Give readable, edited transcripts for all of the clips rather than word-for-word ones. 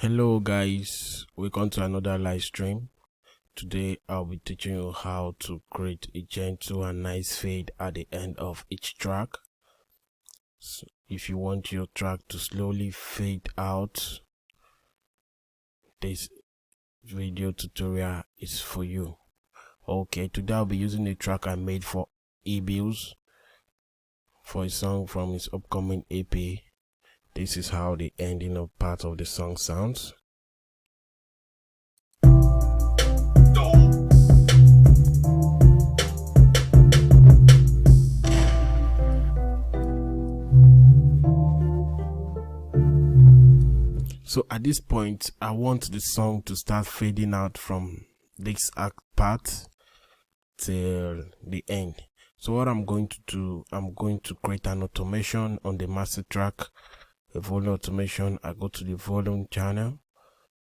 Hello guys, welcome to another live stream. Today I'll be teaching you how to create a gentle and nice fade at the end of each track. So if you want your track to slowly fade out, this video tutorial is for you. Okay, today I'll be using a track I made for E-Bills for a song from his upcoming EP. This is how the ending of part of the song sounds. So at this point, I want the song to start fading out from this act part till the end. So what I'm going to do, I'm going to create an automation on the master track, a volume automation. I go to the volume channel,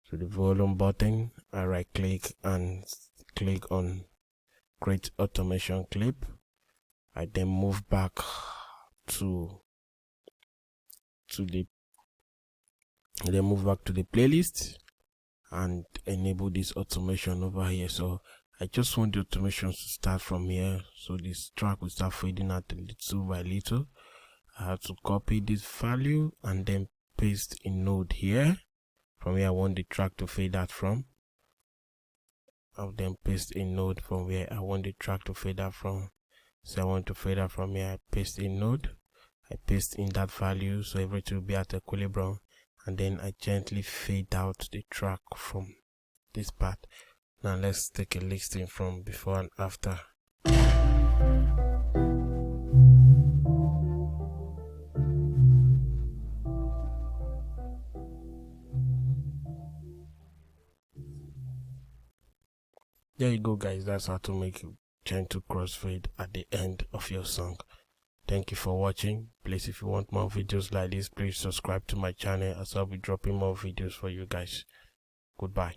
to the volume button, I right click and click on create automation clip. I then move back to the playlist and enable this automation over here. So I just want the automation to start from here, so this track will start fading out little by little. I have to copy this value and then paste in node here. From here I want the track to fade out from. I'll then paste in node from where I want the track to fade out from. So I want to fade out from here, I paste in node, I paste in that value so everything will be at equilibrium, and then I gently fade out the track from this part. Now let's take a listing from before and after. There you go guys, that's how to make a gentle crossfade at the end of your song. Thank you for watching. Please, if you want more videos like this, please subscribe to my channel as I'll be dropping more videos for you guys. Goodbye.